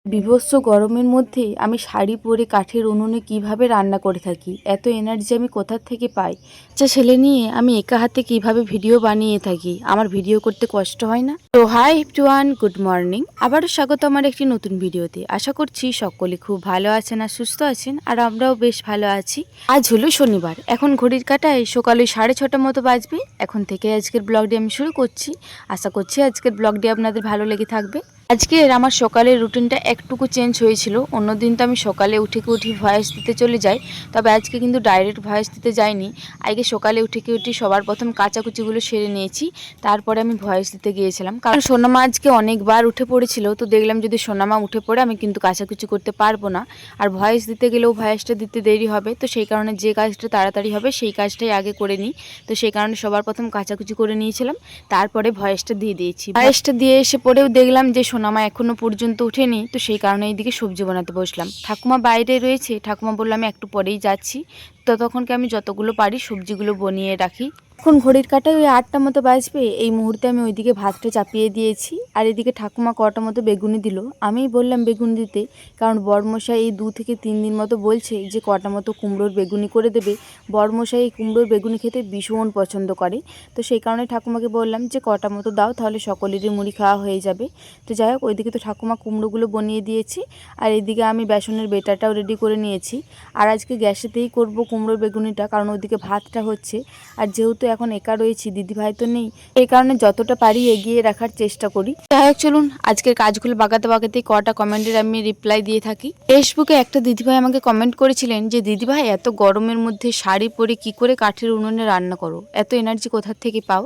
বীভৎস গরমের মধ্যে আমি শাড়ি পরে কাঠের উনুনে কিভাবে রান্না করে থাকি, এত এনার্জি আমি কোথা থেকে পাই। ছেলে নিয়ে আমি একা হাতে কিভাবে ভিডিও বানিয়ে থাকি, আমার ভিডিও করতে কষ্ট হয় না? তো হাই এভরিওয়ান, গুড মর্নিং। আবারও স্বাগত আমার একটি নতুন ভিডিওতে। আশা করছি সকলে খুব ভালো আছেন আর সুস্থ আছেন, আর আমরাও বেশ ভালো আছি। আজ হলো শনিবার, এখন ঘড়ির কাঁটায় সকালে 6:30 মতো বাজবে। এখন থেকে আজকের ব্লগটি আমি শুরু করছি। আশা করছি আজকের ব্লগটি আপনাদের ভালো লেগে থাকবে। আজকের আমার সকালের রুটিনটা একটুকু চেঞ্জ হয়েছিল। অন্যদিন তো আমি সকালে উঠি ভয়েস দিতে চলে যাই, তবে আজকে কিন্তু ডাইরেক্ট ভয়েস দিতে যাইনি। আগে সকালে উঠি সবার প্রথম কাচাকুচিগুলো সেরে নিয়েছি, তারপরে আমি ভয়েস দিতে গিয়েছিলাম। কারণ সোনামা আজকে অনেকবার উঠে পড়েছিল, তো দেখলাম যদি সোনামা উঠে পড়ে আমি কিন্তু কাচাকুচি করতে পারবো না, আর ভয়েস দিতে গেলেও ভয়েসটা দিতে দেরি হবে। তো সেই কারণে যে কাজটা তাড়াতাড়ি হবে সেই কাজটাই আগে করে নিই। তো সেই কারণে সবার প্রথম কাচাকুচি করে নিয়েছিলাম, তারপরে ভয়েসটা দিয়ে দিয়েছি। ভয়েসটা দিয়ে এসে পরেও দেখলাম যে সোনামা এখনো পর্যন্ত ওঠেনি, তো সেই কারণে এইদিকে সবজি বানাতে বসলাম। ঠাকুমা বাইরে রয়েছে, ঠাকুমা বললো আমি একটু পরেই যাচ্ছি, ততক্ষণকে আমি যতগুলো পারি সবজিগুলো বনিয়ে রাখি। এখন ঘড়ির কাঁটায় ওই 8টা মতো বাজবে। এই মুহূর্তে আমি ওইদিকে ভাতটা চাপিয়ে দিয়েছি, আর এদিকে ঠাকুমা কটা মতো বেগুনি দিল। আমিই বললাম বেগুনি দিতে, কারণ বড়মশাই এই 2 থেকে 3 দিন মতো বলছে যে কটা মতো কুমড়োর বেগুনি করে দেবে। বড়মশাই এই কুমড়োর বেগুনি খেতে ভীষণ পছন্দ করে, তো সেই কারণে ঠাকুমাকে বললাম যে কটা মতো দাও, তাহলে সকলেরই মুড়ি খাওয়া হয়ে যাবে। তো যাই হোক, ওইদিকে তো ঠাকুমা কুমড়োগুলো বনিয়ে দিয়েছি, আর এদিকে আমি বেসনের বেটাটাও রেডি করে নিয়েছি। আর আজকে গ্যাসেতেই করব কুমড়োর বেগুনিটা, কারণ ওইদিকে ভাতটা হচ্ছে। আর যেহেতু এখন একা রয়েছি, দিদিভাই তো নেই, এই কারণে যতটা পারি এগিয়ে রাখার চেষ্টা করি। যাই হোক, চলুন আজকের কাজগুলো বাগাতেই কটা কমেন্টের আমি রিপ্লাই দিয়ে থাকি। ফেসবুকে একটা দিদিভাই আমাকে কমেন্ট করেছিলেন যে দিদিভাই, এত গরমের মধ্যে শাড়ি পরে কি করে কাঠের উনুনে রান্না করো, এত এনার্জি কোথা থেকে পাও?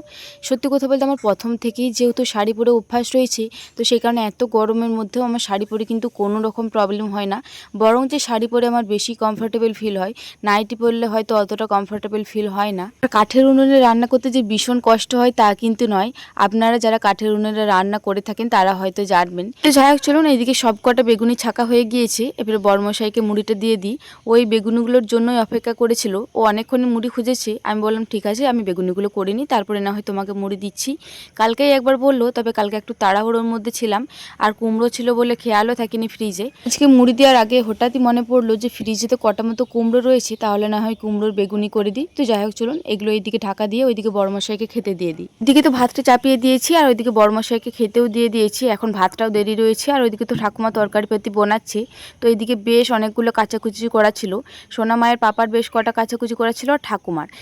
সত্যি কথা বলতে আমার প্রথম থেকেই যেহেতু শাড়ি পরে অভ্যাস রয়েছে, তো সেই কারণে এত গরমের মধ্যেও আমার শাড়ি পরে কিন্তু কোনো রকম প্রবলেম হয় না। বরং যে শাড়ি পরে আমার বেশি কমফোর্টেবল ফিল হয়, নাইটি পরলে হয়তো অতটা কমফোর্টেবল ফিল হয় না। কাঠের উনুনে রান্না করতে যে ভীষণ কষ্ট হয় তা কিন্তু নয়। আপনারা যারা কাঠের উনুনে রান্না করে থাকেন তারা হয়তো জানবেন। তো যাই হোক, চলুন এইদিকে সব কটা বেগুনি ছাকা হয়ে গিয়েছে, এবারে বড়মশাইকে মুড়িটা দিয়ে দিই। ওই বেগুনিগুলোর জন্যই অপেক্ষা করেছিল, ও অনেকক্ষণ মুড়ি খুঁজেছে। আমি বললাম ঠিক আছে, আমি বেগুনিগুলো করে নিই, তারপরে না হয় তোমাকে মুড়ি দিচ্ছি। কালকেই একবার বললো, তবে কালকে একটু তাড়াহুড়োর মধ্যে ছিলাম, আর কুমড়ো ছিল বলে খেয়ালও থাকেনি ফ্রিজে। আজকে মুড়ি দেওয়ার আগে হঠাৎই মনে পড়লো যে ফ্রিজে তো কটা মতো কুমড়ো রয়েছে, তাহলে না হয় কুমড়োর বেগুনি করে দিই। তো যাই হোক, চলুন এগুলো এইদিকে ঢাকা দিয়ে ওইদিকে বড়মশাইকে খেতে দিয়ে দিই। এদিকে তো ভাতটা চাপিয়ে দিয়েছি, আর ওইদিকে বড়মশাইকে খেতেও দিয়ে দিয়েছি। এখন ভাতটাও দেরি রয়েছে, আর ওইদিকে তো ঠাকুমা তরকারি পাতি বানাচ্ছে। তো এইদিকে বেশ অনেকগুলো কাচাকুচি করা ছিল। সোনা মায়ের পাপার বেশ কটা কাচাকুচি করা ছিল, আর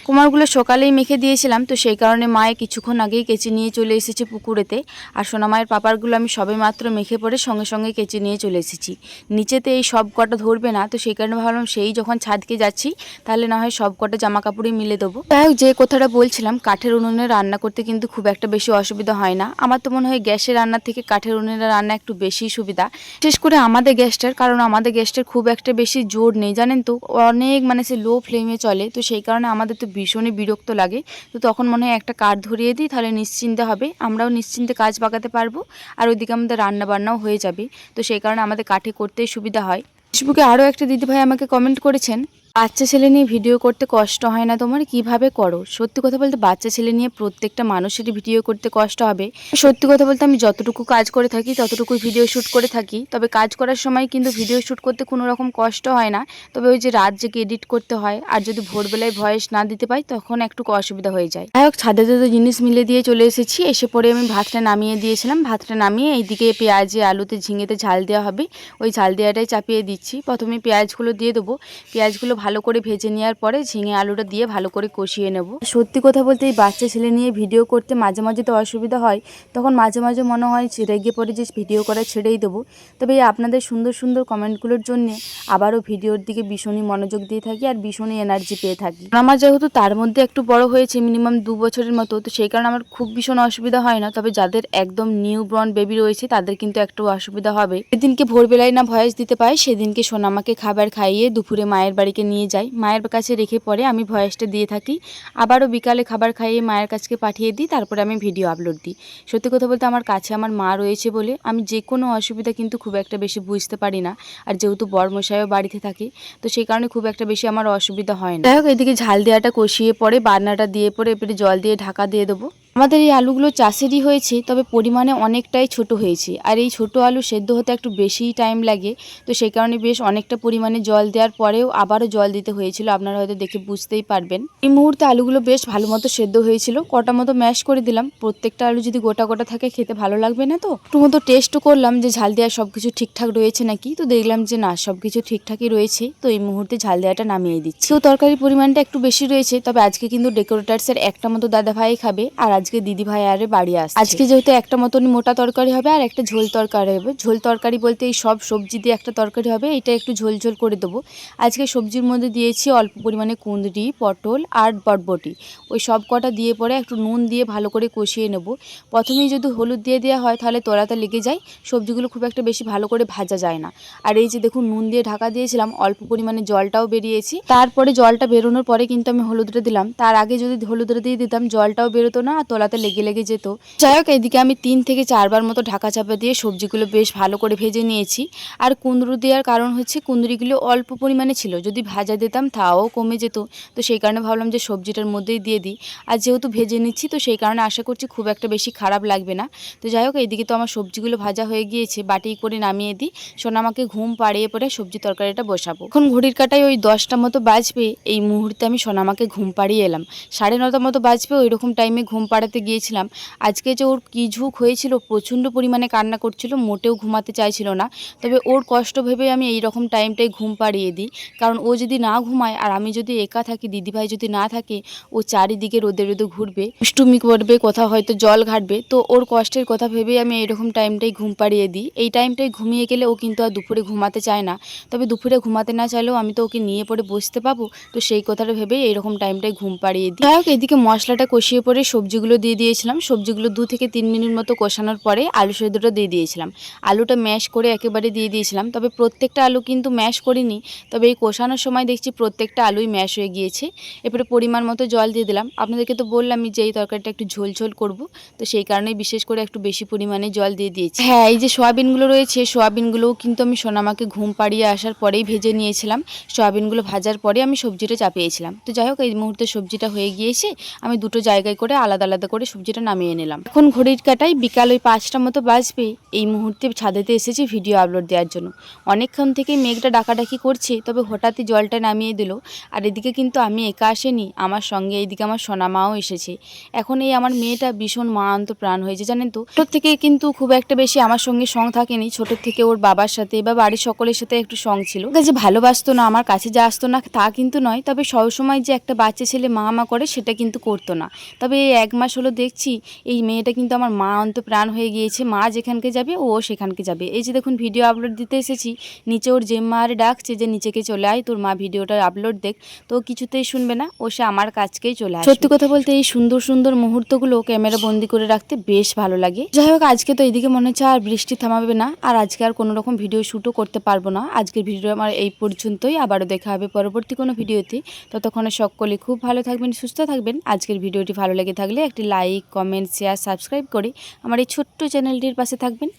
কুমারগুলো সকালেই মেখে দিয়েছিলাম, তো সেই কারণে মায়ে কিছুক্ষণ আগেই কেচে নিয়ে চলে এসেছে পুকুরেতে। আর সোনা মায়ের পাপারগুলো আমি সবে মাত্র মেখে পরে সঙ্গে সঙ্গে কেচে নিয়ে চলে এসেছি। নিচেতে এই সব কটা ধরবে না, তো সেই কারণে ভাবলাম সেই যখন ছাদকে যাচ্ছি তাহলে না হয় সব কটা জামা কাপড়ই মিলে দেবো। যাই হোক, যে কথাটা বলছিলাম, কাঠের উনুনে রান্না করতে কিন্তু খুব একটা বেশি অসুবিধা হয় না। আমার তো মনে হয় গ্যাসের রান্নার থেকে কাঠের উনুনে রান্না একটু বেশি সুবিধা, বিশেষ করে আমাদের গ্যাসটার, কারণ আমাদের গ্যাসটার খুব একটা বেশি জোর নেই জানেন তো, অনেক মানে সে লো ফ্লেমে চলে। তো সেই কারণে আমাদের তো ভীষণই বিরক্ত লাগে। তো তখন মনে হয় একটা কাঠ ধরিয়ে দিই, তাহলে নিশ্চিন্তে হবে, আমরাও নিশ্চিন্তে কাজ বাগাতে পারবো, আর ওইদিকে আমাদের রান্না বান্নাও হয়ে যাবে। তো সেই কারণে আমাদের কাঠে করতেই সুবিধা হয়। ফেসবুকে আরও একটা দিদিভাই আমাকে কমেন্ট করেছেন, বাচ্চা ছেলে নিয়ে ভিডিও করতে কষ্ট হয় না তোমার, কিভাবে করো? সত্যি কথা বলতে বাচ্চা ছেলে নিয়ে প্রত্যেকটা মানুষেরই ভিডিও করতে কষ্ট হবে। সত্যি কথা বলতে আমি যতটুকু কাজ করে থাকি ততটুকুই ভিডিও শ্যুট করে থাকি, তবে কাজ করার সময় কিন্তু ভিডিও শ্যুট করতে কোনো রকম কষ্ট হয় না। তবে ওই যে রাত জেগে এডিট করতে হয়, আর যদি ভোরবেলায় ভয়েস না দিতে পাই তখন একটু অসুবিধা হয়ে যায়। যাই হোক, ছাদে তো জিনিস মিলে দিয়ে চলে এসেছি। এসে পরে আমি ভাতটা নামিয়ে দিয়েছিলাম, ভাতটা নামিয়ে এইদিকে পেঁয়াজে আলুতে ঝিঙেতে ঝাল দেওয়া হবে, ওই ঝাল দেওয়াটাই চাপিয়ে দিচ্ছি। প্রথমে পেঁয়াজগুলো দিয়ে দেবো, পেঁয়াজগুলো ভালো করে ভেজে নেওয়ার পরে ঝিঙে আলুটা দিয়ে ভালো করে কষিয়ে নেব। সত্যি কথা বলতে এই বাচ্চা ছেলে নিয়ে ভিডিও করতে মাঝে মাঝে তো অসুবিধা হয়, তখন মাঝে মাঝে মনে হয় রেগে পড়ে যে ভিডিও করা ছেড়েই দেবো। তবে এই আপনাদের সুন্দর সুন্দর কমেন্টগুলোর জন্যে আবারও ভিডিওর দিকে ভীষণই মনোযোগ দিয়ে থাকি, আর ভীষণই এনার্জি পেয়ে থাকি। আমার যেহেতু তার মধ্যে একটু বড় হয়েছে, মিনিমাম 2 বছরের মতো, তো সেই কারণে আমার খুব ভীষণ অসুবিধা হয় না। তবে যাদের একদম নিউ বর্ন বেবি রয়েছে তাদের কিন্তু একটু অসুবিধা হবে। সেদিনকে ভোরবেলায় না ভয়েস দিতে পাই, সেদিনকে সোনামাকে খাবার খাইয়ে দুপুরে মায়ের বাড়িকে নিয়ে যাই, মায়ের কাছে রেখে পরে আমি ভয়েসটা দিয়ে থাকি। আবারও বিকালে খাবার খাইয়ে মায়ের কাছকে পাঠিয়ে দিই, তারপরে আমি ভিডিও আপলোড দিই। সত্যি কথা বলতে আমার কাছে আমার মা রয়েছে বলে আমি যে কোনো অসুবিধা কিন্তু খুব একটা বেশি বুঝতে পারি না, আর যেহেতু বড়মশাইও বাড়িতে থাকে, তো সেই কারণে খুব একটা বেশি আমার অসুবিধা হয় না। যাই হোক, এদিকে ঝাল দেওয়াটা কষিয়ে পরে বান্নাটা দিয়ে পরে এবারে জল দিয়ে ঢাকা দিয়ে দেবো। আমাদের এই আলুগুলো চাষেরই হয়েছে, তবে পরিমাণে অনেকটাই ছোট হয়েছে। আর এই ছোট আলু সেদ্ধ হতে একটু বেশিই টাইম লাগে, তো সেই কারণে বেশ অনেকটা পরিমাণে জল দেওয়ার পরেও আবারও জল দিতে হয়েছিল। আপনারা হয়তো দেখে বুঝতেই পারবেন। এই মুহূর্তে আলুগুলো বেশ ভালো মতো সেদ্ধ হয়েছিল, কটা মতো ম্যাশ করে দিলাম। প্রত্যেকটা আলু যদি গোটা গোটা থাকে খেতে ভালো লাগবে না, তো একটু মতো টেস্টও করলাম যে ঝাল দেওয়া সব কিছু ঠিকঠাক রয়েছে নাকি। তো দেখলাম যে না, সব কিছু ঠিকঠাকই রয়েছে। তো এই মুহূর্তে ঝাল দেওয়াটা নামিয়ে দিচ্ছি। তো তরকারির পরিমাণটা একটু বেশি রয়েছে, তবে আজকে কিন্তু ডেকোরেটার্সের একটা মতো দাদা ভাই খাবে, আর আজকে দিদি ভাই আরে বাড়ি আসছে। আজকে যেহেতু একটা মতন মোটা তরকারি হবে আর একটা ঝোল তরকারি হবে। ঝোল তরকারি বলতে এই সব সবজি দিয়ে একটা তরকারি হবে, এটা একটু ঝোল ঝোল করে দেবো। আজকে সবজির মধ্যে দিয়েছি অল্প পরিমাণে কুঁদরি, পটল আর বটবটি। ওই সব কটা দিয়ে পরে একটু নুন দিয়ে ভালো করে কষিয়ে নেব। প্রথমেই যদি হলুদ দিয়ে দেওয়া হয় তাহলে তলাতে লেগে যায়, সবজিগুলো খুব একটা বেশি ভালো করে ভাজা যায় না। আর এই যে দেখুন, নুন দিয়ে ঢাকা দিয়েছিলাম, অল্প পরিমাণে জলটাও বেরিয়েছি। তারপরে জলটা বেরোনোর পরে কিন্তু আমি হলুদটা দিলাম। তার আগে যদি হলুদটা দিয়ে দিতাম জলটাও বেরোতো না আর তলাতে লেগে লেগে যেত। যাই হোক, এদিকে আমি 3 থেকে 4 বার মতো ঢাকা চাপা দিয়ে সবজিগুলো বেশ ভালো করে ভেজে নিয়েছি। আর কুঁদরু দেওয়ার কারণ হচ্ছে কুঁদরিগুলো অল্প পরিমাণে ছিল, যদি ভাজা দিতাম তাও কমে যেত। তো সেই কারণে ভাবলাম যে সবজিটার মধ্যেই দিয়ে দিই। আর যেহেতু ভেজে নিচ্ছি, তো সেই কারণে আশা করছি খুব একটা বেশি খারাপ লাগবে না। তো যাই হোক, এইদিকে তো আমার সবজিগুলো ভাজা হয়ে গিয়েছে, বাটি করে নামিয়ে দিই। সোনামাকে ঘুম পাড়িয়ে পরে সবজি তরকারিটা বসাবো। এখন ঘড়ির কাটায় ওই 10টা মতো বাজবে। এই মুহূর্তে আমি সোনামাকে ঘুম পাড়িয়ে এলাম। 9:30 মতো বাজবে, ওই রকম টাইমে ঘুম পাড়াতে গিয়েছিলাম। আজকে যে ওর কী ঝুঁক হয়েছিল, প্রচণ্ড পরিমাণে কান্না করছিল, মোটেও ঘুমাতে চাইছিল না। তবে ওর কষ্ট ভেবে আমি এই রকম টাইমটাই ঘুম পাড়িয়ে দিই, কারণ ও যদি না ঘুমায় আর আমি যদি একা থাকি, দিদিভাই যদি না থাকে, ও চারিদিকে রোদে রোদে ঘুরবে, দুষ্টুমি করবে, কোথাও হয়তো জল ঘাটবে। তো ওর কষ্টের কথা ভেবে আমি এইরকম টাইমটাই ঘুম পাড়িয়ে দিই। এই টাইমটাই ঘুমিয়ে গেলে ও কিন্তু আর দুপুরে ঘুমাতে চায় না। তবে দুপুরে ঘুমাতে না চাইলেও আমি তো ওকে নিয়ে পড়ে বসতে পাবো, তো সেই কথাটা ভেবেই এইরকম টাইমটাই ঘুম পাড়িয়ে দিই। যাই হোক, এদিকে মশলাটা কষিয়ে পরে সবজিগুলো দিয়ে দিয়েছিলাম। সবজিগুলো 2 থেকে 3 মিনিট মতো কষানোর পরে আলু সেদ্ধটা দিয়ে দিয়েছিলাম। আলুটা ম্যাশ করে একেবারে দিয়ে দিয়েছিলাম, তবে প্রত্যেকটা আলু কিন্তু ম্যাশ করিনি। তবে এই কষানোর সময় দেখছি প্রত্যেকটা আলুই ম্যাশ হয়ে গিয়েছে। এরপরে পরিমাণ মতো জল দিয়ে দিলাম। আপনাদেরকে তো বললামই যে এই তরকারিটা একটু ঝোল ঝোল করব, তো সেই কারণেই বিশেষ করে একটু বেশি পরিমাণে জল দিয়ে দিয়েছি। হ্যাঁ, এই যে সোয়াবিনগুলো রয়েছে, সোয়াবিনগুলোও কিন্তু আমি সোনামাকে ঘুম পাড়িয়ে আসার পরেই ভেজে নিয়েছিলাম। সোয়াবিনগুলো ভাজার পরে আমি সবজিটা চাপিয়েছিলাম। তো যাই হোক, এই মুহূর্তে সবজিটা হয়ে গিয়েছে। আমি দুটো জায়গায় করে আলাদা আলাদা করে সবজিটা নামিয়ে নিলাম। এখন ঘড়ির কাটায় বিকাল ওই 5টা মতো বাজবে। এই মুহূর্তে ছাদেতে এসেছি ভিডিও আপলোড দেওয়ার জন্য। অনেকক্ষণ থেকে মেঘটা ডাকাডাকি করছে, তবে হঠাৎই জলটা নামিয়ে দিল। আর এদিকে কিন্তু আমি একা আসেনি, আমার সঙ্গে এইদিকে আমার সোনামাও এসেছে। এখন এই আমার মেয়েটা ভীষণ মা আন্ত প্রাণ হয়েছে, জানেন তো। ছোট থেকে কিন্তু খুব একটা বেশি আমার সঙ্গে সং থাকেনি। ছোট থেকে ওর বাবার সাথে বা বাড়ির সকলের সাথে একটু সং ছিল। যে ভালোবাসতো না, আমার কাছে যে আসতো না তা কিন্তু নয়, তবে সবসময় যে একটা বাচ্চা ছেলে মা মা করে সেটা কিন্তু করতো না। তবে এই 1 মাস হলো দেখছি এই মেয়েটা কিন্তু আমার মা অন্ত প্রাণ হয়ে গিয়েছে। মা যেখানকে যাবে ও সেখানকে যাবে। এই যে দেখুন, ভিডিও আপলোড দিতে এসেছি, নিচে ওর জেম্মা আর ডাকছে যে নিচেকে চলে আয়, তোর মা ভিডিওটা আপলোড দেখ। তো কিছুতেই শুনবে না, ও সে আমার কাছকেই চলে আসে। সত্যি কথা বলতে এই সুন্দর সুন্দর মুহূর্তগুলো ক্যামেরা বন্দি করে রাখতে বেশ ভালো লাগে। যাই হোক, আজকে তো এদিকে মনে হচ্ছে আর বৃষ্টি থামাবে না, আর আজকে আর কোনো রকম ভিডিও শ্যুটও করতে পারবো না। আজকের ভিডিও আমার এই পর্যন্তই, আবারও দেখা হবে পরবর্তী কোনো ভিডিওতে। ততক্ষণে সকলে খুব ভালো থাকবেন, সুস্থ থাকবেন। আজকের ভিডিওটি ভালো লেগে থাকলে একটি লাইক, কমেন্ট, শেয়ার, সাবস্ক্রাইব করে আমার এই ছোট্ট চ্যানেলটির পাশে থাকবেন।